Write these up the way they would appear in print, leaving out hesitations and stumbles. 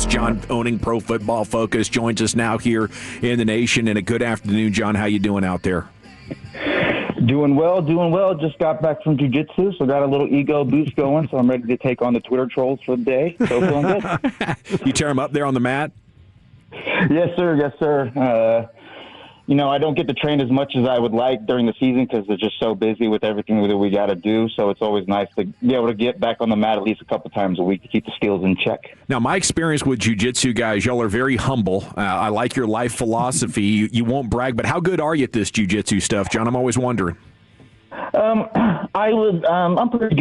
John, owning Pro Football Focus, joins us now here in the Nation. And a good afternoon, John. How you doing out there? Doing well. Just got back from jiu-jitsu, so got a little ego boost going, so I'm ready to take on the Twitter trolls for the day. So feeling good. You tear them up there on the mat? Yes, sir. I don't get to train as much as I would like during the season because they're just so busy with everything that we got to do. So it's always nice to be able to get back on the mat at least a couple times a week to keep the skills in check. Now, my experience with jiu-jitsu guys, y'all are very humble. I like your life philosophy. You won't brag, but how good are you at this jiu-jitsu stuff, John? I'm always wondering. I'm pretty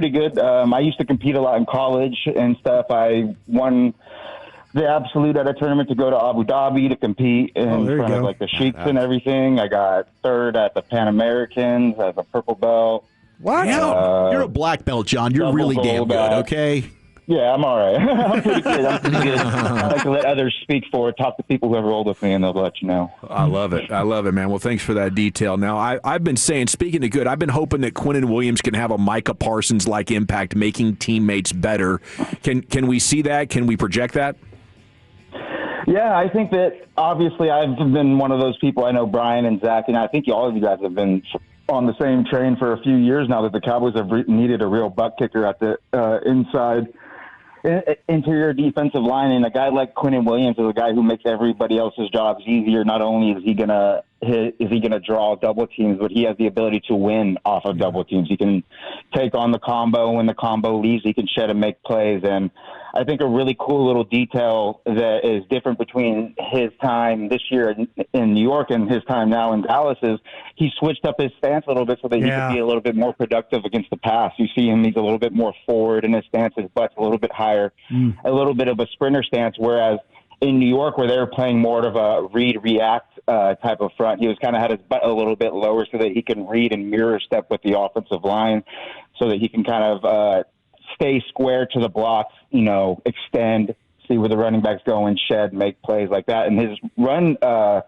good. I used to compete a lot in college and stuff. I won the absolute at a tournament to go to Abu Dhabi to compete in front of like the sheiks and everything. I got third at the Pan Americans as a purple belt. What? You're a black belt, John. You're really damn good, okay? Yeah, I'm all right. I'm pretty good. I like to let others speak for it. Talk to people who have rolled with me, and they'll let you know. I love it, man. Well, thanks for that detail. Now, I've been saying, speaking of good, I've been hoping that Quinnen Williams can have a Micah Parsons-like impact, making teammates better. Can we see that? Can we project that? Yeah, I think that obviously I've been one of those people. I know Brian and Zach, and I think all of you guys have been on the same train for a few years now that the Cowboys have needed a real butt kicker at the inside interior defensive line, and a guy like Quinnen Williams is a guy who makes everybody else's jobs easier. Not only is he gonna draw double teams, but he has the ability to win off of double teams. He can take on the combo. When the combo leaves, he can shed and make plays. And I think a really cool little detail that is different between his time this year in New York and his time now in Dallas is he switched up his stance a little bit so that he could be a little bit more productive against the pass. You see him, he's a little bit more forward in his stance, his butt's a little bit higher, a little bit of a sprinter stance, whereas in New York, where they were playing more of a read-react type of front, he was kind of had his butt a little bit lower so that he can read and mirror step with the offensive line so that he can kind of stay square to the blocks, extend, see where the running backs go and shed, make plays like that. And his run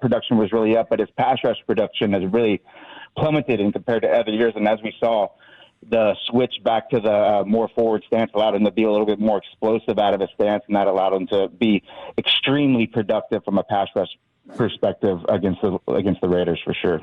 production was really up, but his pass rush production has really plummeted in compared to other years. And as we saw, the switch back to the more forward stance allowed him to be a little bit more explosive out of his stance, and that allowed him to be extremely productive from a pass rush perspective against the Raiders for sure.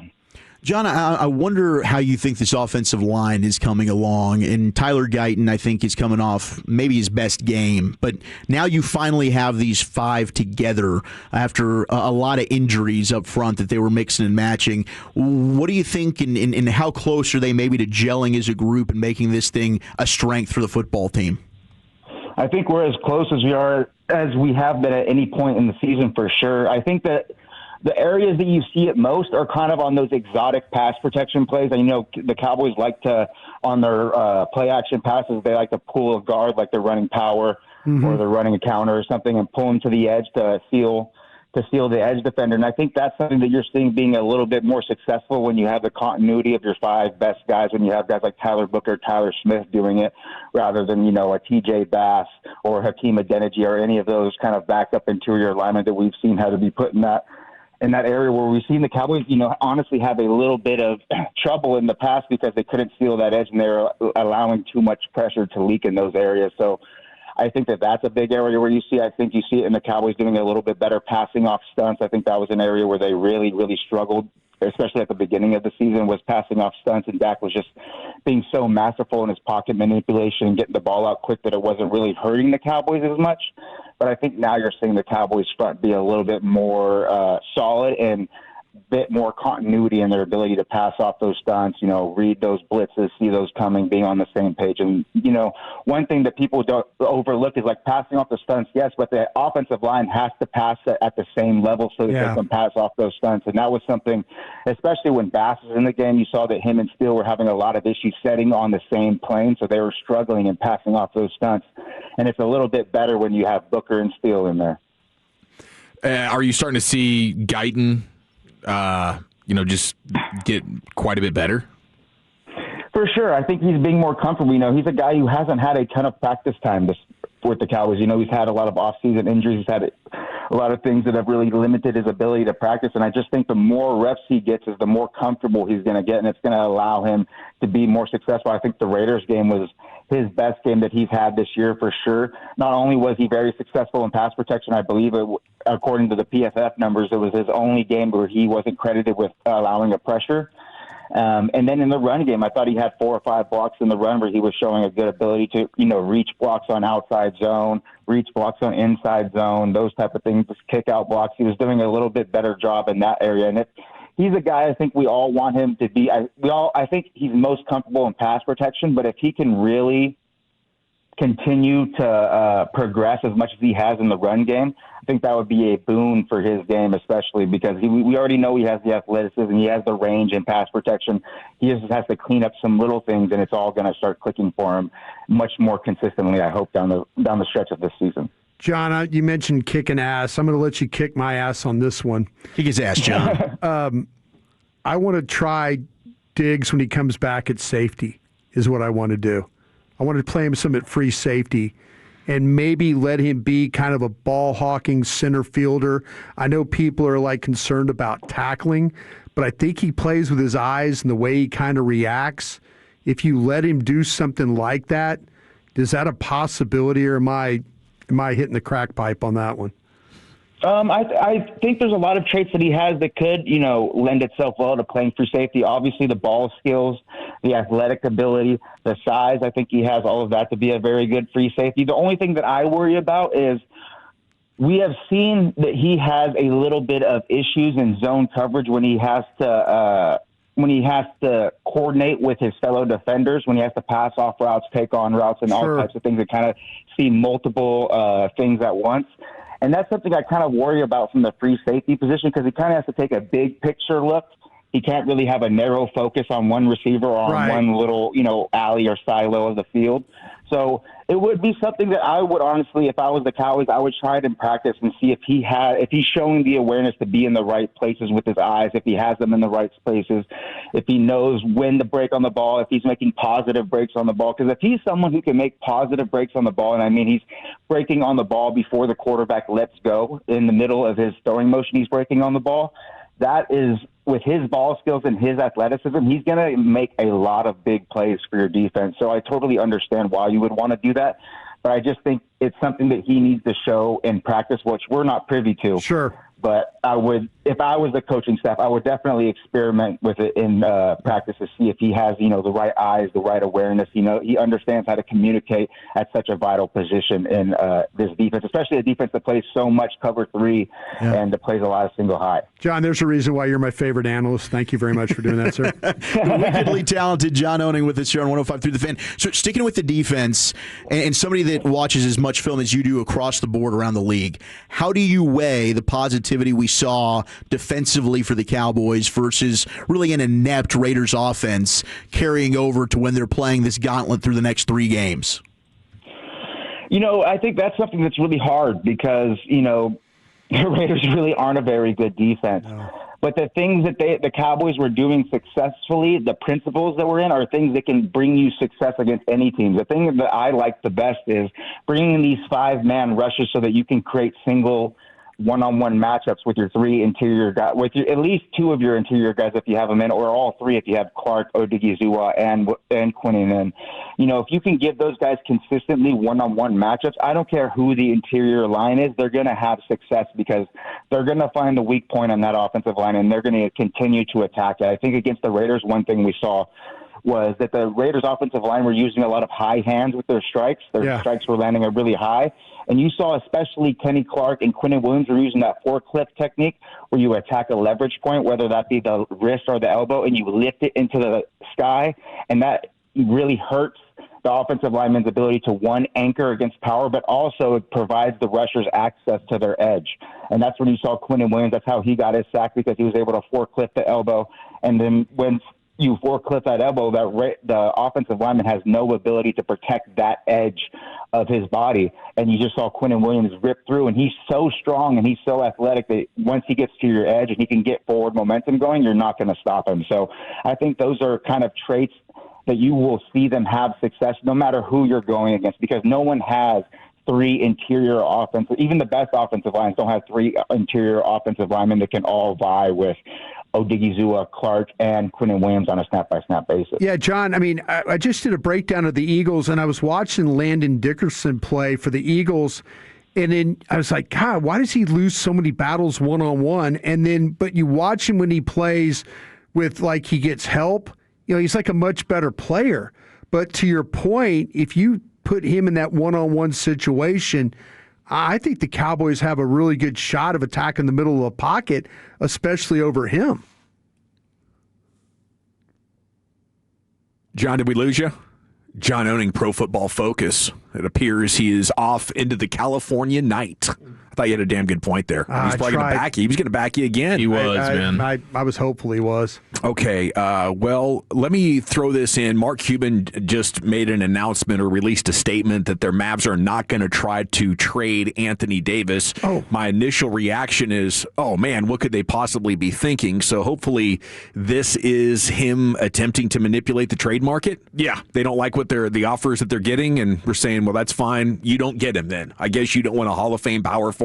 John, I wonder how you think this offensive line is coming along. And Tyler Guyton, I think, is coming off maybe his best game. But now you finally have these five together after a lot of injuries up front that they were mixing and matching. What do you think, and how close are they maybe to gelling as a group and making this thing a strength for the football team? I think we're as close as we have been at any point in the season for sure. I think that the areas that you see it most are kind of on those exotic pass protection plays. And, the Cowboys like to, on their play action passes, they like to pull a guard like they're running power or they're running a counter or something and pull them to the edge to seal the edge defender. And I think that's something that you're seeing being a little bit more successful when you have the continuity of your five best guys, when you have guys like Tyler Booker, Tyler Smith doing it rather than, a TJ Bass or Hakeem Adeniji or any of those kind of backup interior linemen that we've seen how to be put in that area where we've seen the Cowboys, honestly have a little bit of trouble in the past because they couldn't seal that edge and they were allowing too much pressure to leak in those areas. So I think that that's a big area where you see it in the Cowboys doing a little bit better passing off stunts. I think that was an area where they really, really struggled, especially at the beginning of the season, was passing off stunts, and Dak was just being so masterful in his pocket manipulation and getting the ball out quick that it wasn't really hurting the Cowboys as much. But I think now you're seeing the Cowboys front be a little bit more solid and bit more continuity in their ability to pass off those stunts, read those blitzes, see those coming, being on the same page. And, one thing that people don't overlook is like passing off the stunts, yes, but the offensive line has to pass at the same level so that they can pass off those stunts. And that was something, especially when Bass was in the game, you saw that him and Steele were having a lot of issues setting on the same plane, so they were struggling in passing off those stunts. And it's a little bit better when you have Booker and Steele in there. Are you starting to see Guyton just get quite a bit better? For sure. I think he's being more comfortable. He's a guy who hasn't had a ton of practice time with the Cowboys. He's had a lot of off-season injuries. He's had a lot of things that have really limited his ability to practice. And I just think the more reps he gets is the more comfortable he's going to get, and it's going to allow him to be more successful. I think the Raiders game was his best game that he's had this year for sure. Not only was he very successful in pass protection, I believe according to the PFF numbers, it was his only game where he wasn't credited with allowing a pressure. And then in the run game, I thought he had 4 or 5 blocks in the run where he was showing a good ability to, reach blocks on outside zone, reach blocks on inside zone, those type of things, kick out blocks. He was doing a little bit better job in that area. And he's a guy I think we all want him to be. I think he's most comfortable in pass protection, but if he can really continue to progress as much as he has in the run game, I think that would be a boon for his game, especially because we already know he has the athleticism, he has the range in pass protection. He just has to clean up some little things, and it's all going to start clicking for him much more consistently, I hope, down the stretch of this season. John, you mentioned kicking ass. I'm going to let you kick my ass on this one. Kick his ass, John. I want to try Diggs when he comes back at safety is what I want to do. I want to play him some at free safety and maybe let him be kind of a ball-hawking center fielder. I know people are concerned about tackling, but I think he plays with his eyes and the way he kind of reacts. If you let him do something like that, is that a possibility, or am I hitting the crack pipe on that one? I think there's a lot of traits that he has that could, lend itself well to playing free safety. Obviously, the ball skills, the athletic ability, the size. I think he has all of that to be a very good free safety. The only thing that I worry about is we have seen that he has a little bit of issues in zone coverage when he has to coordinate with his fellow defenders, when he has to pass off routes, take on routes, and all types of things that kind of see multiple things at once. And that's something I kind of worry about from the free safety position, because he kind of has to take a big picture look. He can't really have a narrow focus on one receiver or on one little, alley or silo of the field. So it would be something that I would honestly, if I was the Cowboys, I would try it in practice and see if he's showing the awareness to be in the right places with his eyes, if he has them in the right places, if he knows when to break on the ball, if he's making positive breaks on the ball. Because if he's someone who can make positive breaks on the ball, and I mean he's breaking on the ball before the quarterback lets go in the middle of his throwing motion, he's breaking on the ball. That is, with his ball skills and his athleticism, he's going to make a lot of big plays for your defense. So I totally understand why you would want to do that. But I just think it's something that he needs to show in practice, which we're not privy to. Sure. But I would, if I was the coaching staff, I would definitely experiment with it in practice to see if he has, the right eyes, the right awareness. He understands how to communicate at such a vital position in this defense, especially a defense that plays so much cover 3 and that plays a lot of single high. John, there's a reason why you're my favorite analyst. Thank you very much for doing that, sir. Wickedly talented John Owning with us here on 105 Through the Fan. So sticking with the defense, and somebody that watches as much film as you do across the board around the league, how do you weigh the positivity we saw defensively for the Cowboys versus really an inept Raiders offense carrying over to when they're playing this gauntlet through the next 3 games? I think that's something that's really hard because, the Raiders really aren't a very good defense. No. But the things that the Cowboys were doing successfully, the principles that we're in, are things that can bring you success against any team. The thing that I like the best is bringing in these 5-man rushes so that you can create single one-on-one matchups with your 3 interior guys, with at least 2 of your interior guys if you have them in, or all 3 if you have Clark, Odigizua, and Quinnen. And, if you can give those guys consistently one-on-one matchups, I don't care who the interior line is, they're going to have success because they're going to find the weak point on that offensive line, and they're going to continue to attack it. I think against the Raiders, one thing we saw was that the Raiders' offensive line were using a lot of high hands with their strikes. Their strikes were landing really high. And you saw especially Kenny Clark and Quinnen Williams were using that forklift technique where you attack a leverage point, whether that be the wrist or the elbow, and you lift it into the sky. And that really hurts the offensive lineman's ability to, one, anchor against power, but also it provides the rushers access to their edge. And that's when you saw Quinnen Williams. That's how he got his sack, because he was able to forklift the elbow. And then when you forklift that elbow, the offensive lineman has no ability to protect that edge of his body. And you just saw Quinnen Williams rip through, and he's so strong and he's so athletic that once he gets to your edge and he can get forward momentum going, you're not going to stop him. So I think those are kind of traits that you will see them have success no matter who you're going against, because no one has 3 interior offensive, even the best offensive lines don't have 3 interior offensive linemen that can all vie with Odigizua, Clark, and Quinnen Williams on a snap-by-snap basis. Yeah, John, I mean, I just did a breakdown of the Eagles, and I was watching Landon Dickerson play for the Eagles, and then I was like, God, why does he lose so many battles one-on-one? And then, but you watch him when he plays with, like, he gets help, you know, he's like a much better player. But to your point, if you put him in that one-on-one situation, I think the Cowboys have a really good shot of attacking the middle of the pocket, especially over him. John, did we lose you? John owning Pro Football Focus. It appears he is off into the California night. I thought you had a damn good point there. He's probably going to back you. He was going to back you again. He was, man. I was hopeful he was. Okay, well, let me throw this in. Mark Cuban just made an announcement or released a statement that their Mavs are not going to try to trade Anthony Davis. Oh. My initial reaction is, oh, man, what could they possibly be thinking? So hopefully this is him attempting to manipulate the trade market. Yeah, they don't like what the offers that they're getting, and we're saying, well, that's fine. You don't get him then. I guess you don't want a Hall of Fame power forward.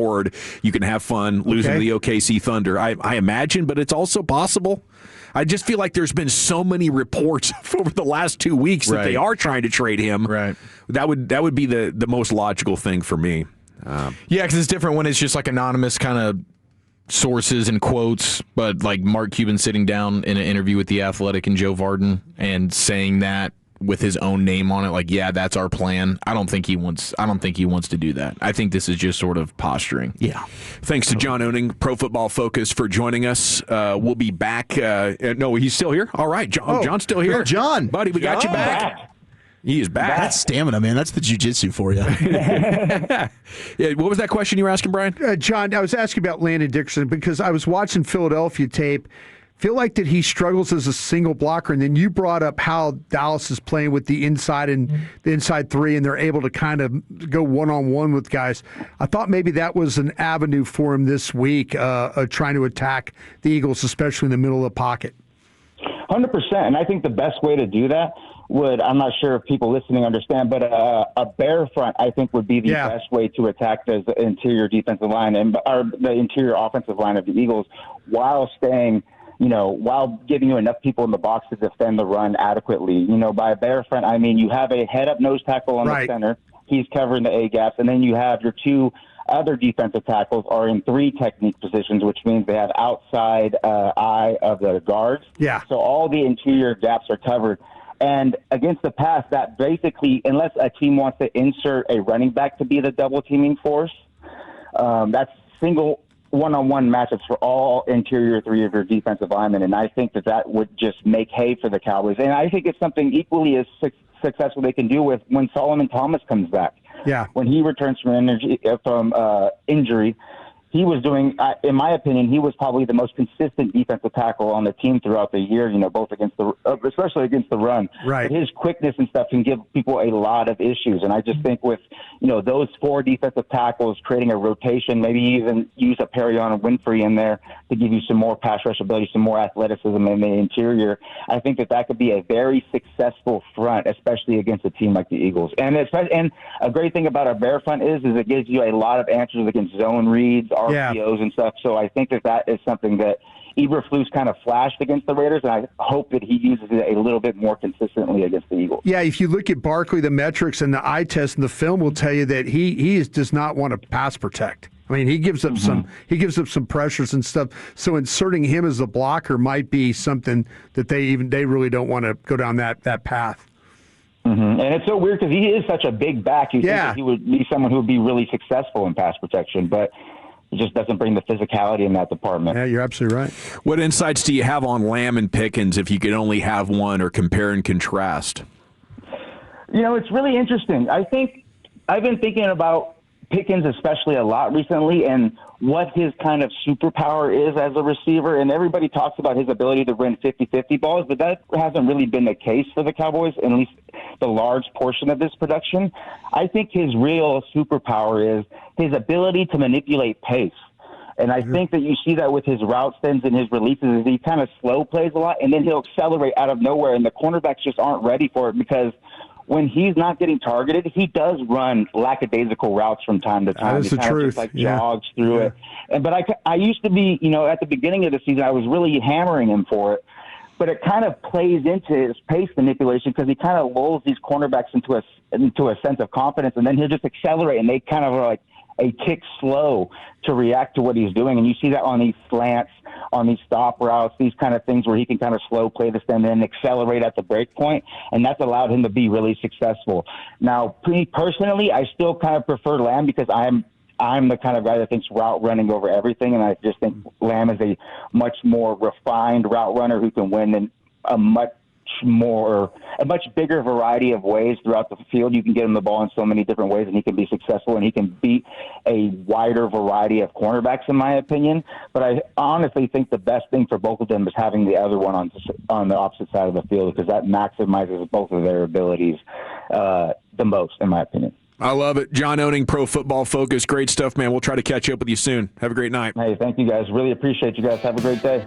You can have fun losing to the OKC Thunder. I imagine, but it's also possible. I just feel like there's been so many reports over the last 2 weeks that they are trying to trade him. Right. That would be the most logical thing for me. Yeah, because it's different when it's just like anonymous kind of sources and quotes, but like Mark Cuban sitting down in an interview with The Athletic and Joe Varden and saying that with his own name on it, like, yeah, that's our plan. I don't think he wants to do that. I think this is just sort of posturing. Yeah. Thanks to John Owning, Pro Football Focus, for joining us. We'll be back. No, he's still here. All right, John's still here. Oh, John, buddy, we got you back. He is back. That's stamina, man. That's the jiu-jitsu for you. Yeah, what was that question you were asking, Brian? John, I was asking about Landon Dickerson because I was watching Philadelphia tape. Feel like that he struggles as a single blocker, and then you brought up how Dallas is playing with the inside and the inside three, and they're able to kind of go one-on-one with guys. I thought maybe that was an avenue for him this week, trying to attack the Eagles, especially in the middle of the pocket. 100%, and I think the best way to do that I'm not sure if people listening understand, but a bear front, I think, would be the best way to attack the interior defensive line or the interior offensive line of the Eagles while staying, while giving you enough people in the box to defend the run adequately. By a bear front, I mean you have a head-up nose tackle on the center. He's covering the A-gaps, and then you have your two other defensive tackles are in three technique positions, which means they have outside eye of the guards. Yeah. So all the interior gaps are covered. And against the pass, that basically, unless a team wants to insert a running back to be the double-teaming force, that's single one-on-one matchups for all interior three of your defensive linemen. And I think that would just make hay for the Cowboys. And I think it's something equally as successful they can do with when Solomon Thomas comes back. Yeah. When he returns from injury, he was doing, in my opinion, he was probably the most consistent defensive tackle on the team throughout the year, both especially against the run. Right. But his quickness and stuff can give people a lot of issues. And I just think with, those four defensive tackles, creating a rotation, maybe even use a Perion Winfrey in there to give you some more pass rush ability, some more athleticism in the interior. I think that could be a very successful front, especially against a team like the Eagles. And a great thing about our bear front is it gives you a lot of answers against zone reads, RPOs and stuff. So I think that is something that Eberflus kind of flashed against the Raiders, and I hope that he uses it a little bit more consistently against the Eagles. Yeah, if you look at Barkley, the metrics and the eye test and the film will tell you that he does not want to pass protect. I mean, he gives up some pressures and stuff. So inserting him as a blocker might be something that they really don't want to go down that path. Mm-hmm. And it's so weird because he is such a big back. You think that he would be someone who would be really successful in pass protection, but he just doesn't bring the physicality in that department. Yeah, you're absolutely right. What insights do you have on Lamb and Pickens if you could only have one, or compare and contrast? It's really interesting. I think I've been thinking about Pickens especially a lot recently and what his kind of superpower is as a receiver. And everybody talks about his ability to win 50-50 balls, but that hasn't really been the case for the Cowboys, at least the large portion of this production. I think his real superpower is his ability to manipulate pace. And I think that you see that with his route spins and his releases. He kind of slow plays a lot, and then he'll accelerate out of nowhere, and the cornerbacks just aren't ready for it because when he's not getting targeted, he does run lackadaisical routes from time to time. That is the truth. Just, jogs through it. But I used to be, at the beginning of the season, I was really hammering him for it. But it kind of plays into his pace manipulation because he kind of lulls these cornerbacks into a sense of confidence, and then he'll just accelerate, and they kind of are like a tick slow to react to what he's doing. And you see that on these slants, on these stop routes, these kind of things where he can kind of slow play this and then accelerate at the break point, and that's allowed him to be really successful. Now, me personally, I still kind of prefer Lamb because I'm the kind of guy that thinks route running over everything, and I just think Lamb is a much more refined route runner who can win in a much bigger variety of ways throughout the field. You can get him the ball in so many different ways, and he can be successful, and he can beat a wider variety of cornerbacks, in my opinion. But I honestly think the best thing for both of them is having the other one on the opposite side of the field, because that maximizes both of their abilities the most, in my opinion. I love it. John Owning, Pro Football Focus. Great stuff, man. We'll try to catch up with you soon. Have a great night. Hey, thank you guys. Really appreciate you guys. Have a great day.